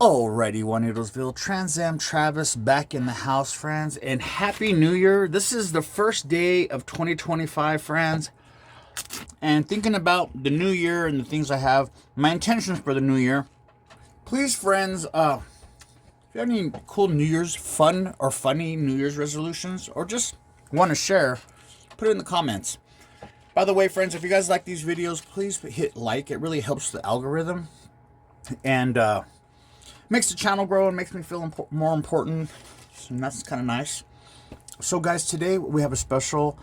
Alrighty, Juanitosville, Trans Am Travis back in the house, friends, and Happy New Year. This is the first day of 2025, friends, and thinking about the new year and the things I have, my intentions for the new year. Please, friends, if you have any cool New Year's fun or funny New Year's resolutions, or just want to share, put it in the comments. By the way, friends, if you guys like these videos, please hit like. It really helps the algorithm, and makes the channel grow and makes me feel more important, and that's kind of nice. So guys, today we have a special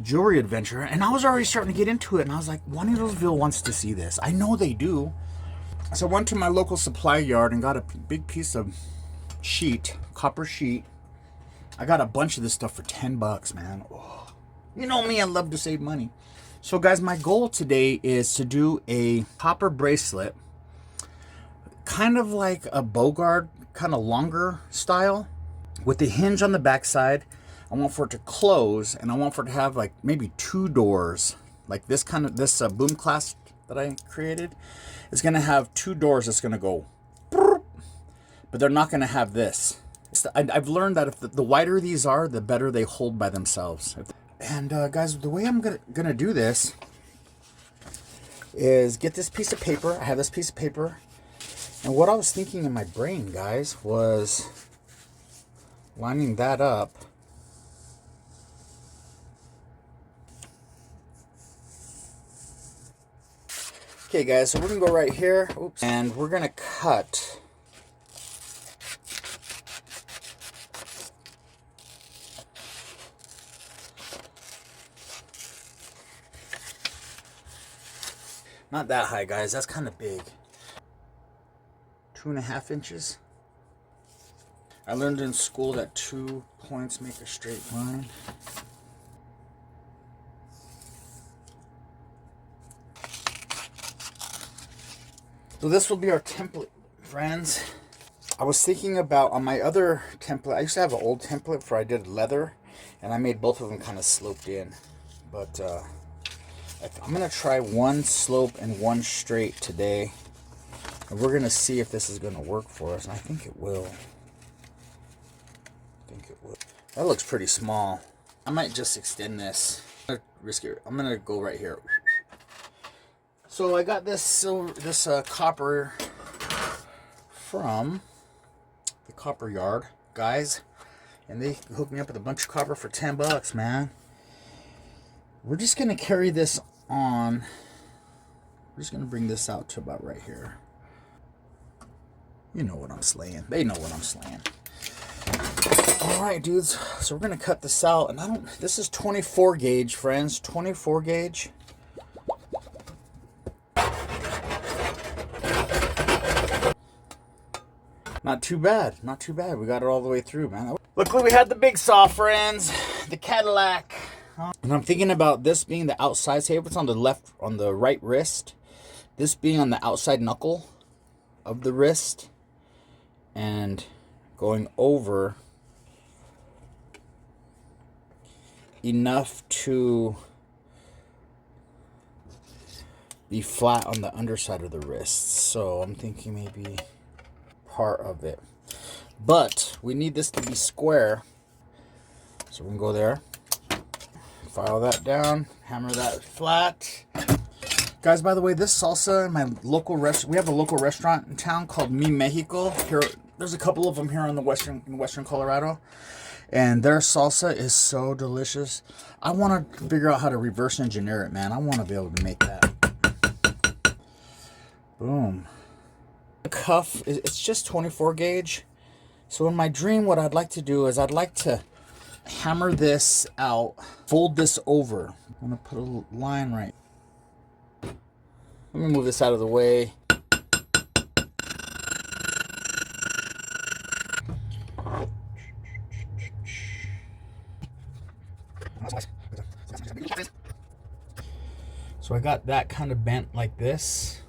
jewelry adventure, and I was already starting to get into it, and I was like, Juanitosville wants to see this. I know they do. So I went to my local supply yard and got a big piece of sheet, copper sheet. I got a bunch of this stuff for 10 bucks, man. Oh, you know me, I love to save money. So guys, my goal today is to do a copper bracelet, kind of like a Bogart, kind of longer style, with the hinge on the backside. I want for it to close, and I want for it to have like maybe 2 doors, like this kind of boom clasp that I created. It's gonna have 2 doors that's gonna go, but they're not gonna have this. I've learned that if the wider these are, the better they hold by themselves. And guys, the way I'm gonna do this is get this piece of paper. I have this piece of paper. And what I was thinking in my brain, guys, was lining that up. Okay, guys, so we're going to go right here. Oops. And we're going to cut. Not that high, guys. That's kind of big. 2.5 inches. I learned in school that 2 points make a straight line. So this will be our template, friends. I was thinking about on my other template, I used to have an old template for I did leather, and I made both of them kind of sloped in. But I'm going to try one slope and one straight today. And we're going to see if this is going to work for us. And I think it will. That looks pretty small. I might just extend this. I'm going to risk it. I'm going to go right here. So I got this copper from the copper yard, guys. And they hooked me up with a bunch of copper for 10 bucks, man. We're just going to carry this on. We're just going to bring this out to about right here. You know what I'm slaying. They know what I'm slaying. Alright, dudes. So we're going to cut this out. And this is 24 gauge, friends. 24 gauge. Not too bad. Not too bad. We got it all the way through, man. Luckily, we had the big saw, friends. The Cadillac. And I'm thinking about this being the outside. Say if it's on the right wrist. This being on the outside knuckle of the wrist. And going over enough to be flat on the underside of the wrist. So I'm thinking maybe part of it. But we need this to be square. So we can go there. File that down. Hammer that flat. Guys, by the way, this salsa in my local restaurant, we have a local restaurant in town called Mi Mexico. Here, there's a couple of them here in western Colorado, and their salsa is so delicious. I want to figure out how to reverse engineer it, man. I want to be able to make that. Boom. The cuff, it's just 24 gauge. So in my dream, what I'd like to do is I'd like to hammer this out, fold this over. I'm going to put a line right. Let me move this out of the way. So I got that kind of bent like this.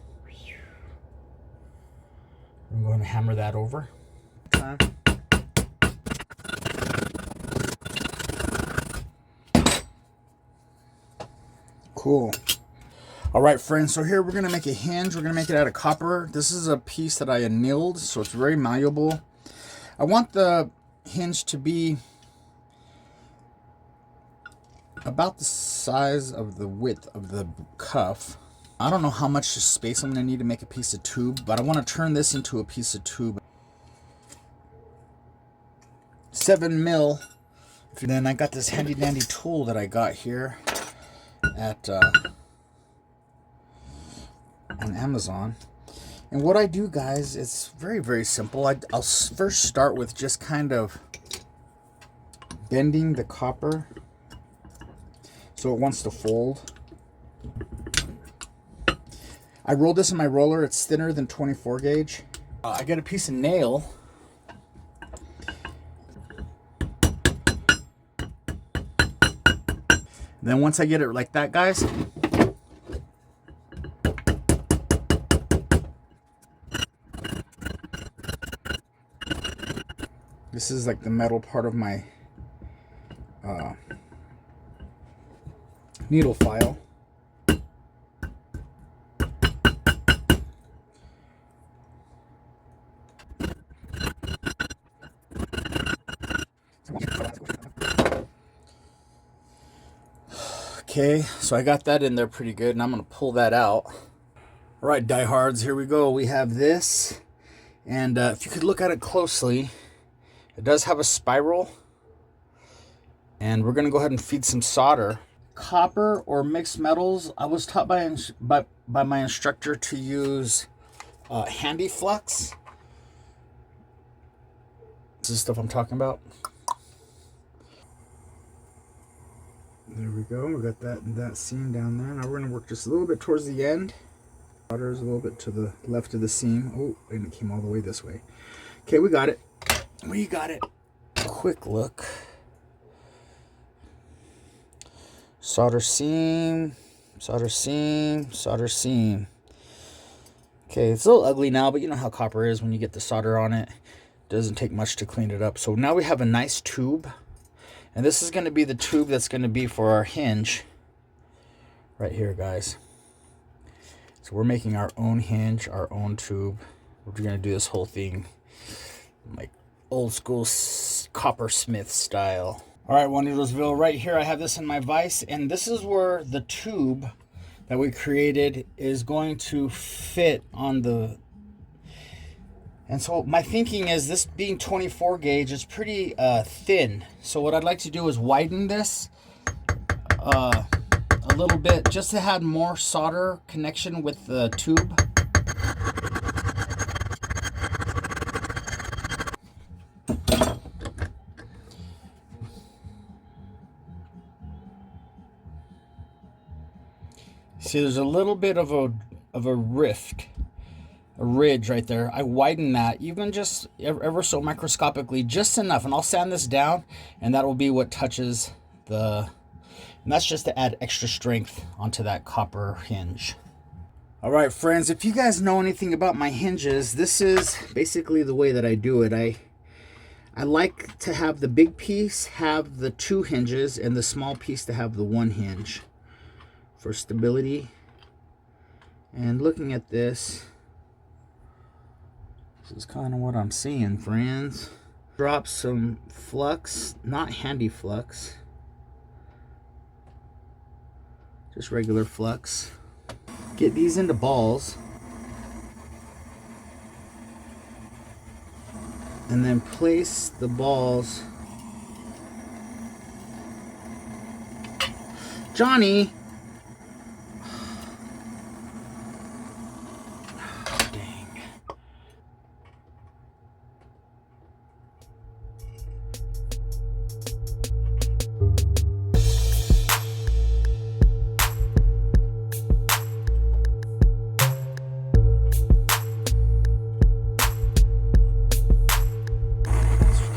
I'm going to hammer that over. Cool. All right, friends, so here we're gonna make a hinge. We're gonna make it out of copper. This is a piece that I annealed, so it's very malleable. I want the hinge to be about the size of the width of the cuff. I don't know how much space I'm gonna need to make a piece of tube, but I wanna turn this into a piece of tube. 7 mil. Then I got this handy dandy tool that I got here at on Amazon. And what I do, guys, it's very, very simple. I'll first start with just kind of bending the copper so it wants to fold. I rolled this in my roller. It's thinner than 24 gauge. I got a piece of nail. Then once I get it like that, guys, this is like the metal part of my needle file. Okay, so I got that in there pretty good, and I'm going to pull that out. All right, diehards, here we go. We have this, and if you could look at it closely, it does have a spiral, and we're going to go ahead and feed some solder. Copper or mixed metals, I was taught by my instructor to use handy flux. This is stuff I'm talking about. There we go. We got that seam down there. Now we're going to work just a little bit towards the end. Solder is a little bit to the left of the seam. Oh, and it came all the way this way. Okay, we got it. We got it. Quick look. Solder seam, solder seam, solder seam. Okay, it's a little ugly now, but you know how copper is when you get the solder on it. It doesn't take much to clean it up. So now we have a nice tube. And this is going to be the tube that's going to be for our hinge. Right here, guys. So we're making our own hinge, our own tube. We're going to do this whole thing like old school coppersmith style. All right, Juanitosville, right here I have this in my vise, and this is where the tube that we created is going to fit on the... And so my thinking is, this being 24 gauge is pretty thin. So what I'd like to do is widen this a little bit just to have more solder connection with the tube. See, there's a little bit of a rift, a ridge right there. I widen that even just ever so microscopically, just enough, and I'll sand this down, and that will be what touches the... And that's just to add extra strength onto that copper hinge. All right, friends, if you guys know anything about my hinges, this is basically the way that I do it. I like to have the big piece have the 2 hinges and the small piece to have the 1 hinge for stability. And looking at this, this is kind of what I'm seeing, friends. Drop some flux, not handy flux, just regular flux. Get these into balls, and then place the balls. Johnny! Dang.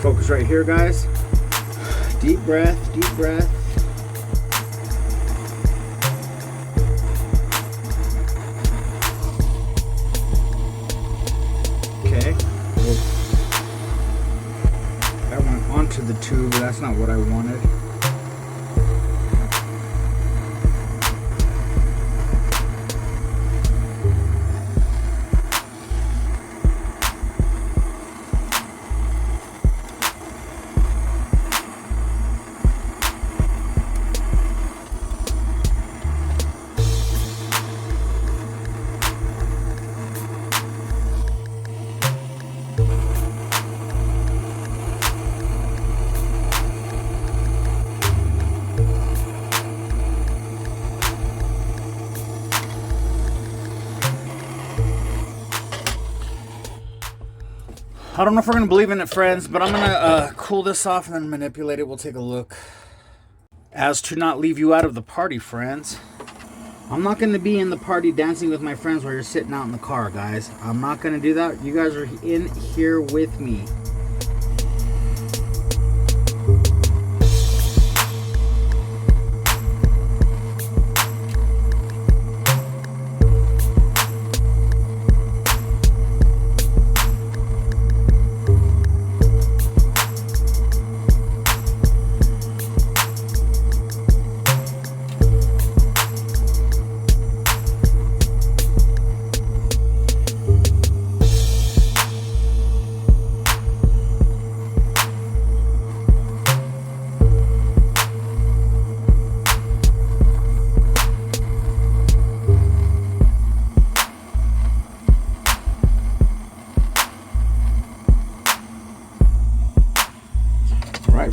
Focus right here, guys. Deep breath, deep breath. Okay. That went onto the tube, but that's not what I wanted. I don't know if we're gonna believe in it, friends, but I'm gonna cool this off and then manipulate it. We'll take a look. As to not leave you out of the party, friends. I'm not gonna be in the party dancing with my friends while you're sitting out in the car, guys. I'm not gonna do that. You guys are in here with me.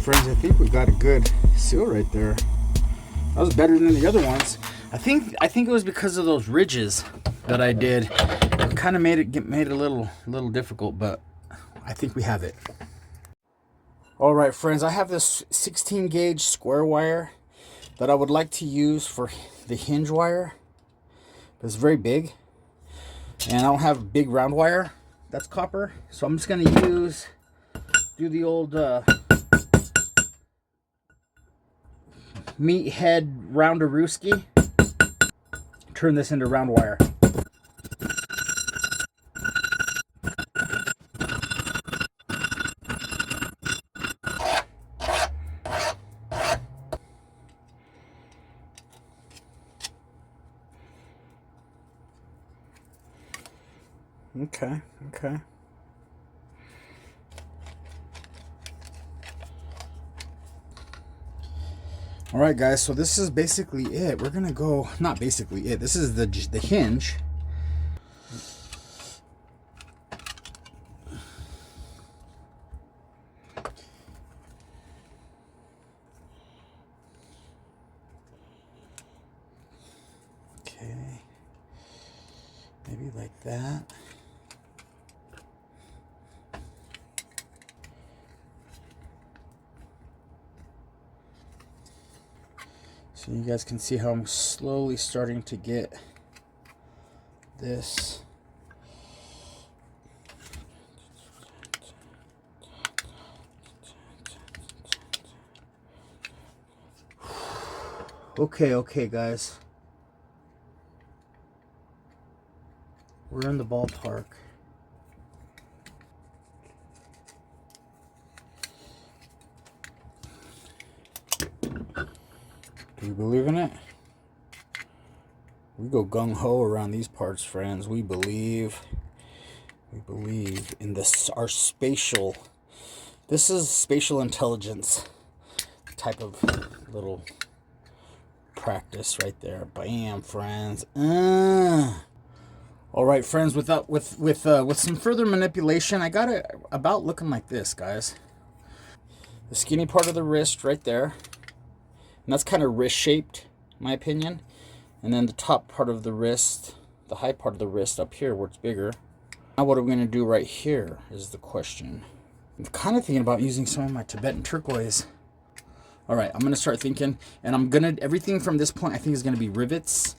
Friends, I think we got a good seal right there. That was better than the other ones. I think it was because of those ridges that I did. It kind of made it a little difficult, but I think we have it. All right, friends, I have this 16 gauge square wire that I would like to use for the hinge wire. It's very big, and I don't have big round wire that's copper, so I'm just gonna do the old meathead roundarooski. Turn this into round wire. Okay. All right, guys, so this is basically it. We're gonna go, not basically it, this is the hinge. Okay, maybe like that. So you guys can see how I'm slowly starting to get this. Okay, guys. We're in the ballpark. Do you believe in it? We go gung-ho around these parts, friends. We believe in this, our spatial. This is spatial intelligence type of little practice right there. Bam, friends. All right, friends. With some further manipulation, I got it about looking like this, guys. The skinny part of the wrist right there. And that's kind of wrist shaped, in my opinion. And then the top part of the wrist, the high part of the wrist up here where it's bigger. Now what are we going to do right here is the question. I'm kind of thinking about using some of my Tibetan turquoise. All right, I'm going to start thinking, and everything from this point I think is going to be rivets.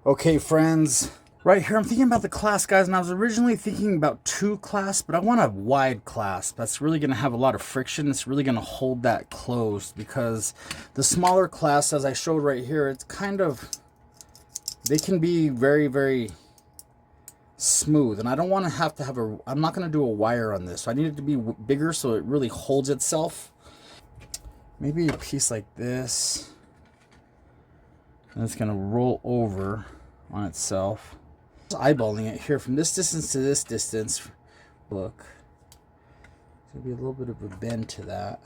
Okay, friends. Right here, I'm thinking about the clasp, guys, and I was originally thinking about 2 clasps, but I want a wide clasp. That's really going to have a lot of friction. It's really going to hold that closed, because the smaller clasps, as I showed right here, it's kind of, they can be very, very smooth, and I don't want to have I'm not going to do a wire on this, so I need it to be bigger so it really holds itself. Maybe a piece like this, and it's going to roll over on itself. Eyeballing it here from this distance to this distance. Look, there's gonna be a little bit of a bend to that.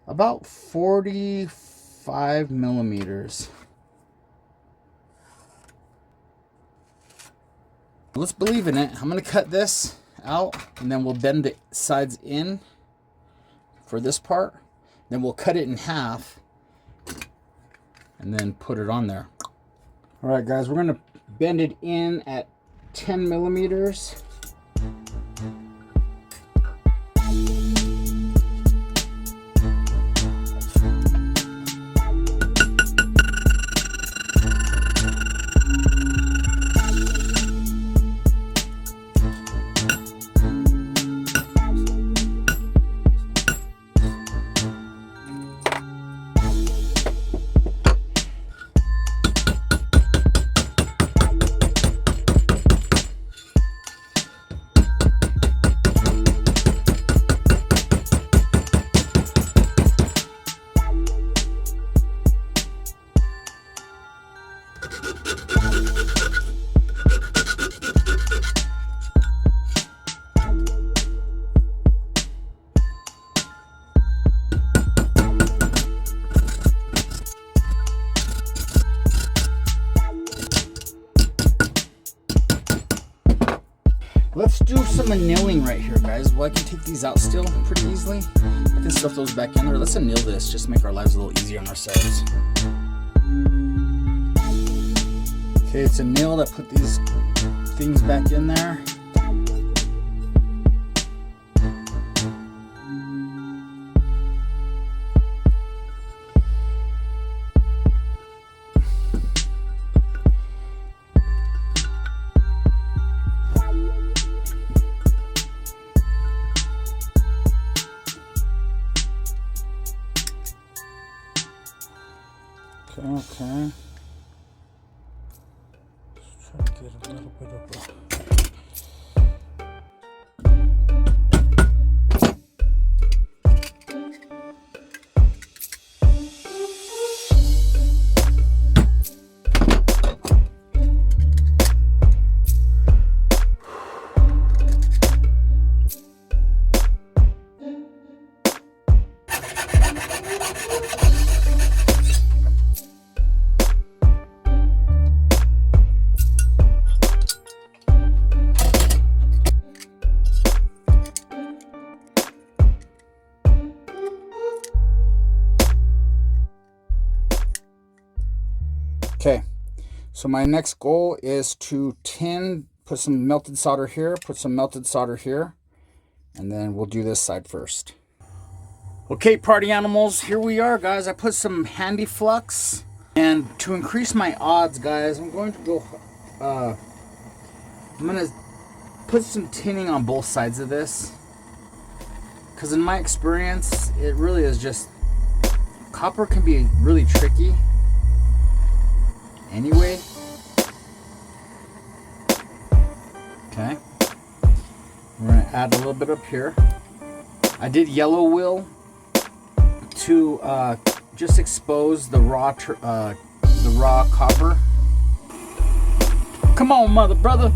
About 45 millimeters. Let's believe in it. I'm gonna cut this out, and then we'll bend the sides in for this part. Then we'll cut it in half, and then put it on there. All right, guys, we're gonna bend it in at 10 millimeters. Let's do some annealing right here, guys. Well, I can take these out still pretty easily. I can stuff those back in there. Let's anneal this, just to make our lives a little easier on ourselves. Okay, it's annealed. I put these things back in there. Okay. Let's try to get a little bit of a... Okay, so my next goal is to tin, put some melted solder here, put some melted solder here, and then we'll do this side first. Okay, party animals, here we are, guys. I put some handy flux, and to increase my odds, guys, I'm going to go, I'm going to put some tinning on both sides of this, because in my experience, it really is just, copper can be really tricky. Anyway, okay, we're gonna add a little bit up here. I did yellow wheel to just expose the raw copper. Come on, mother brother.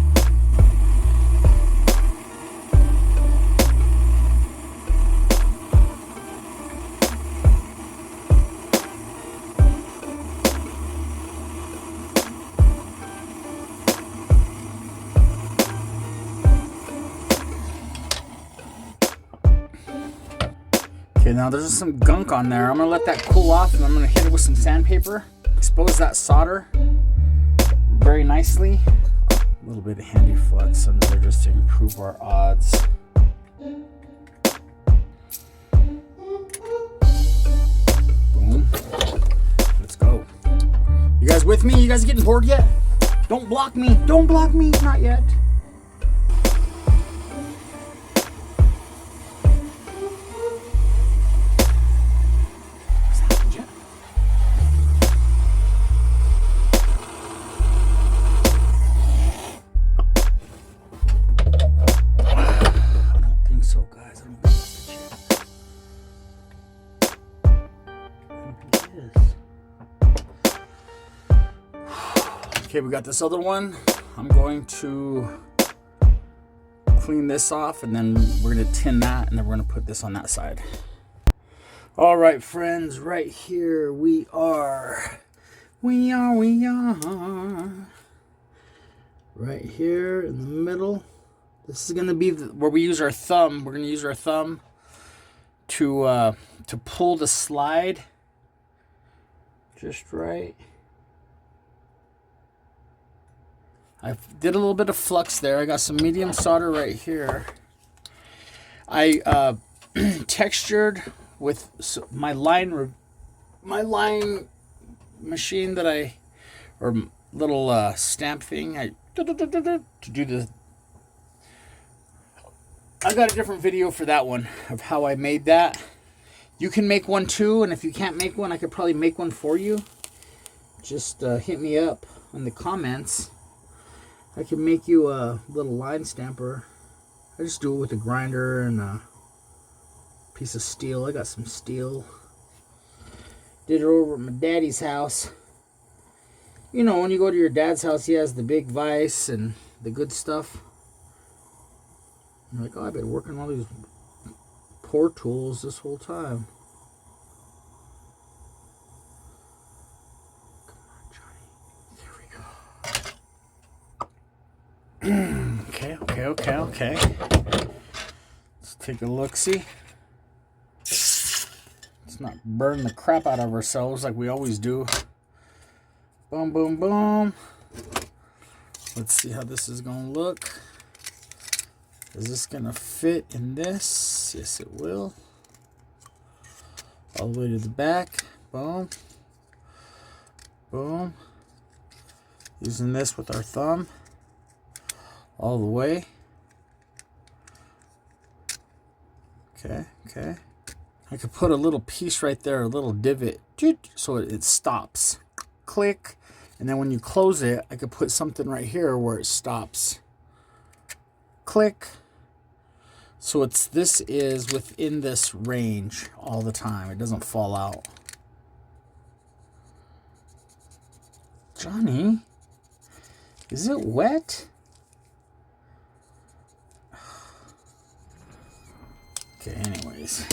Okay, now there's some gunk on there. I'm gonna let that cool off, and I'm gonna hit it with some sandpaper, expose that solder very nicely. A little bit of handy flux under there just to improve our odds. Boom. Let's go. You guys with me? You guys getting bored yet? Don't block me. Don't block me. Not yet. Okay, we got this other one. I'm going to clean this off, and then we're going to tin that, and then we're going to put this on that side. All right, friends, right here we are. We are. Right here in the middle. This is going to be where we use our thumb. We're going to use our thumb to pull the slide just right. I did a little bit of flux there. I got some medium solder right here. I textured with my line machine that or little stamp thing. To do the. I got a different video for that one of how I made that. You can make one too, and if you can't make one, I could probably make one for you. Just hit me up in the comments. I can make you a little line stamper. I just do it with a grinder and a piece of steel. I got some steel. Did it over at my daddy's house. You know, when you go to your dad's house, he has the big vise and the good stuff. You're like, oh, I've been working on all these poor tools this whole time. Come on, Johnny. There we go. Okay. Okay. Let's take a look-see. Let's not burn the crap out of ourselves like we always do. Boom, boom, boom. Let's see how this is going to look. Is this going to fit in this? Yes, it will. All the way to the back. Boom. Boom. Using this with our thumb. All the way. Okay. I could put a little piece right there, a little divot, so it stops. Click. And then when you close it, I could put something right here where it stops. Click. So this is within this range all the time. It doesn't fall out. Johnny, is it wet? Okay, anyways.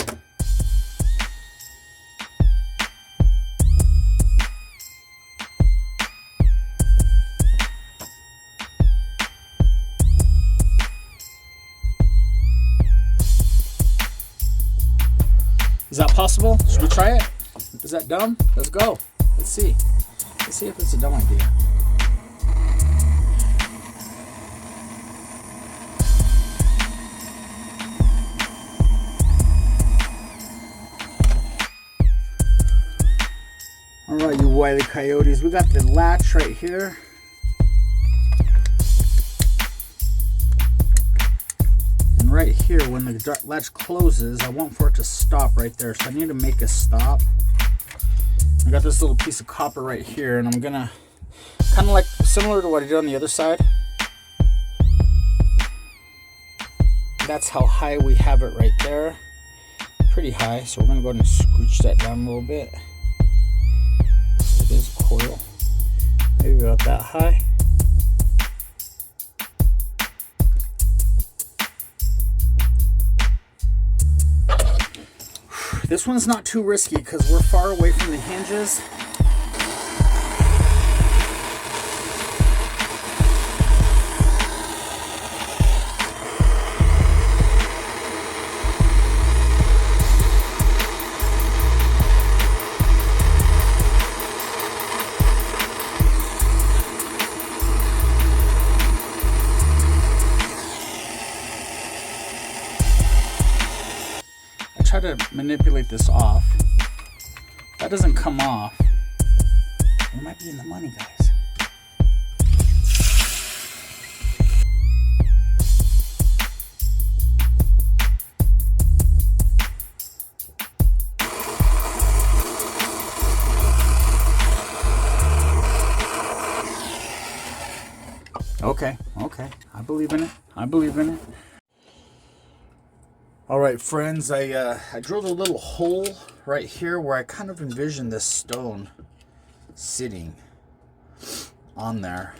Is that possible? Should we try it? Is that dumb? Let's go. Let's see. Let's see if it's a dumb idea. All right, you wily coyotes. We got the latch right here. Right here, when the latch closes, I want for it to stop right there, so I need to make a stop. I got this little piece of copper right here, and I'm gonna kind of like similar to what I did on the other side. That's how high we have it right there, pretty high. So we're gonna go ahead and scooch that down a little bit. It is a coil, maybe about that high. This one's not too risky because we're far away from the hinges. Try to manipulate this off. That doesn't come off. We might be in the money, guys. Okay. I believe in it. All right, friends, I drilled a little hole right here where I kind of envisioned this stone sitting on there.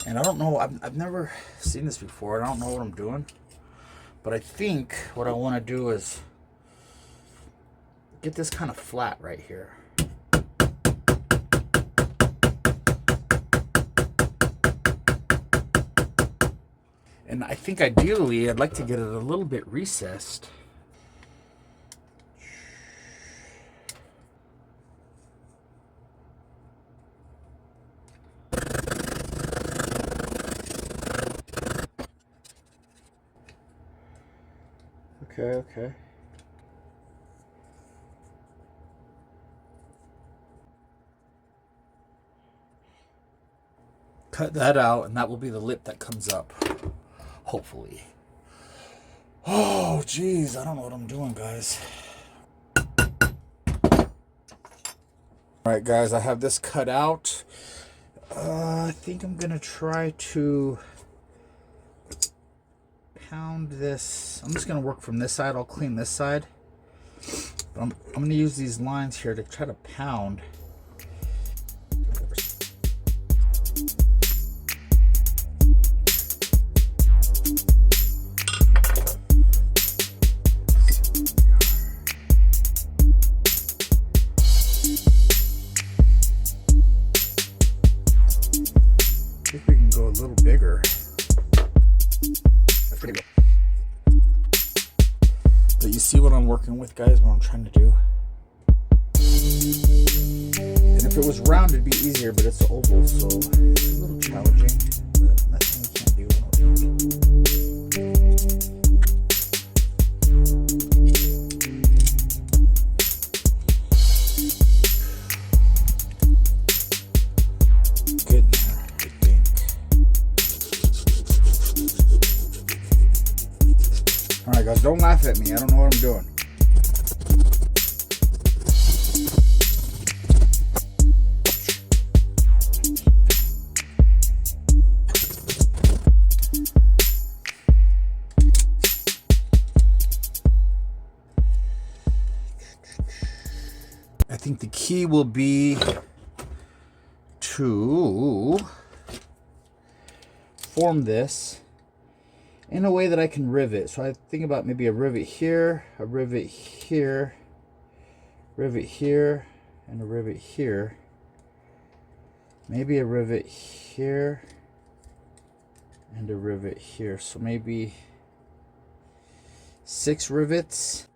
And I don't know, I've never seen this before. I don't know what I'm doing. But I think what I want to do is get this kind of flat right here. And I think ideally I'd like to get it a little bit recessed. Okay. Cut that out, and that will be the lip that comes up. Hopefully. Oh, geez, I don't know what I'm doing, guys. All right, guys, I have this cut out. I think I'm gonna try to pound this. I'm just gonna work from this side. I'll clean this side. But I'm gonna use these lines here to try to pound. I think we can go a little bigger. That's pretty good. But you see what I'm working with, guys, what I'm trying to do? And if it was round, it'd be easier, but it's oval, so it's a little challenging. But nothing we can't do. Getting there, I think. Alright, guys, don't laugh at me. I don't know what I'm doing. I think the key will be to form this in a way that I can rivet. So I think about maybe a rivet here, a rivet here, rivet here, and a rivet here. Maybe a rivet here and a rivet here. So maybe 6 rivets.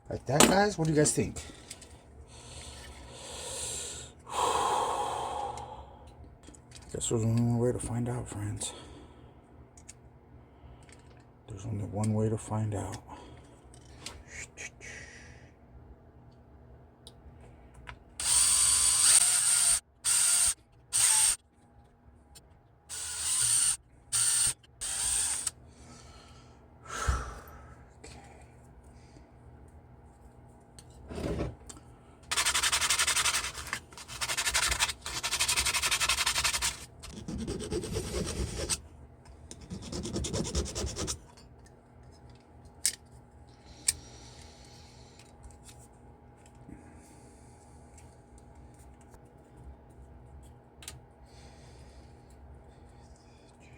Like that, guys? What do you guys think? Guess there's only one way to find out, friends. There's only one way to find out.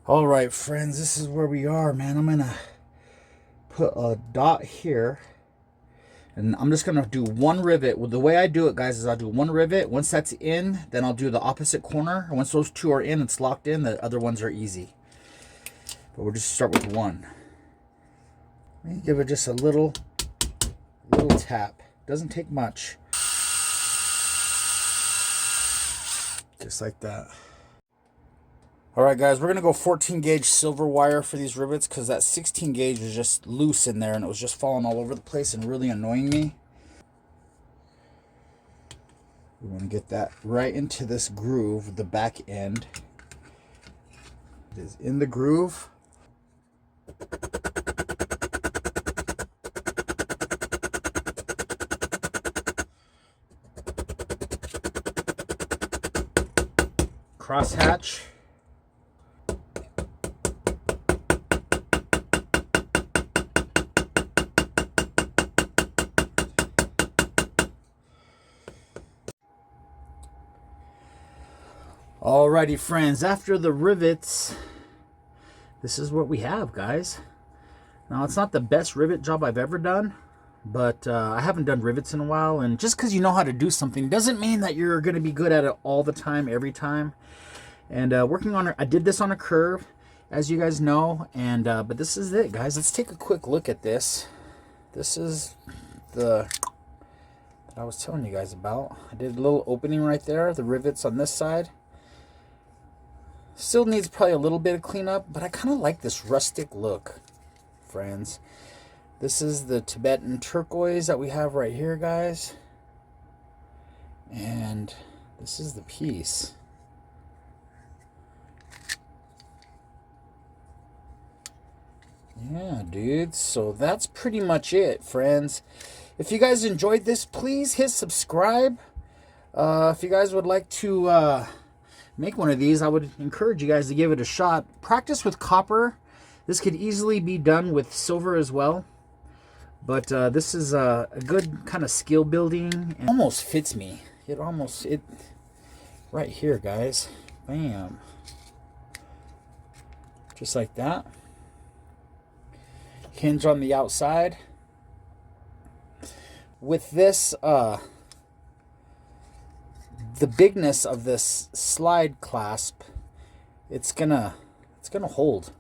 All right, friends, this is where we are, man. I'm gonna put a dot here, and I'm just gonna do one rivet. Well, the way I do it, guys, is I'll do one rivet. Once that's in, then I'll do the opposite corner. Once those two are in, it's locked in. The other ones are easy. But we'll just start with one. Let me give it just a little tap. Doesn't take much. Just like that. All right, guys, we're going to go 14 gauge silver wire for these rivets because that 16 gauge was just loose in there and it was just falling all over the place and really annoying me. We want to get that right into this groove, the back end. It is in the groove. Crosshatch. Alrighty, friends, after the rivets, this is what we have, guys. Now, it's not the best rivet job I've ever done, but I haven't done rivets in a while, and just because you know how to do something doesn't mean that you're going to be good at it all the time, every time. And working on it, I did this on a curve, as you guys know, and but this is it, guys. Let's take a quick look at this. This is the that I was telling you guys about. I did a little opening right there, the rivets on this side. Still needs probably a little bit of cleanup, but I kind of like this rustic look, friends. This is the Tibetan turquoise that we have right here, guys. And this is the piece. Yeah, dude. So that's pretty much it, friends. If you guys enjoyed this, please hit subscribe. If you guys would like to make one of these, I would encourage you guys to give it a shot. Practice with copper. This could easily be done with silver as well. But this is a good kind of skill building. It almost fits me. It right here, guys. Bam. Just like that. Hinge on the outside. With this, the bigness of this slide clasp, it's gonna hold.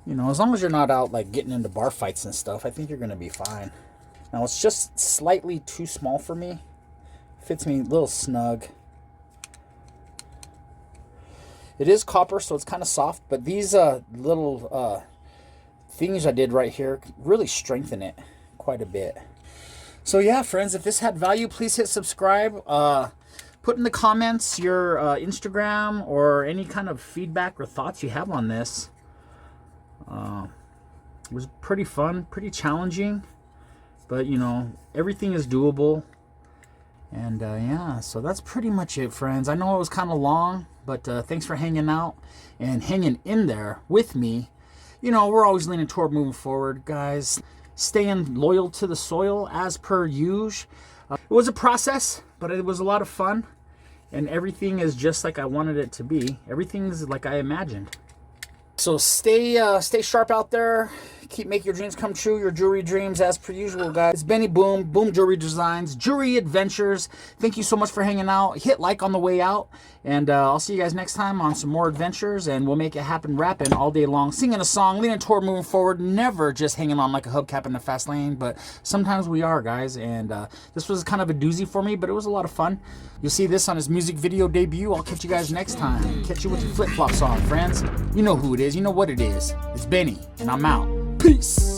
You know, as long as you're not out like getting into bar fights and stuff, I think you're gonna be fine. Now it's just slightly too small for me. Fits me a little snug. It is copper, so it's kind of soft, but these little things I did right here really strengthen it quite a bit. So yeah, friends, if this had value, please hit subscribe. Put in the comments your Instagram or any kind of feedback or thoughts you have on this. It was pretty fun, pretty challenging, but you know, everything is doable. And yeah, so that's pretty much it, friends. I know it was kind of long, but thanks for hanging out and hanging in there with me. You know, we're always leaning toward moving forward, guys. Staying loyal to the soil as per usual. It was a process, but it was a lot of fun. And everything is just like I wanted it to be. Everything's like I imagined. So stay sharp out there. Keep making your dreams come true, your jewelry dreams as per usual, guys. It's Benny Boom Jewelry Designs, Jewelry Adventures. Thank you so much for hanging out. Hit like on the way out. And I'll see you guys next time on some more adventures. And we'll make it happen rapping all day long. Singing a song, leaning toward moving forward. Never just hanging on like a hubcap in the fast lane. But sometimes we are, guys. And this was kind of a doozy for me, but it was a lot of fun. You'll see this on his music video debut. I'll catch you guys next time. Catch you with your flip-flops on, friends. You know who it is. You know what it is. It's Benny, and I'm out. Peace.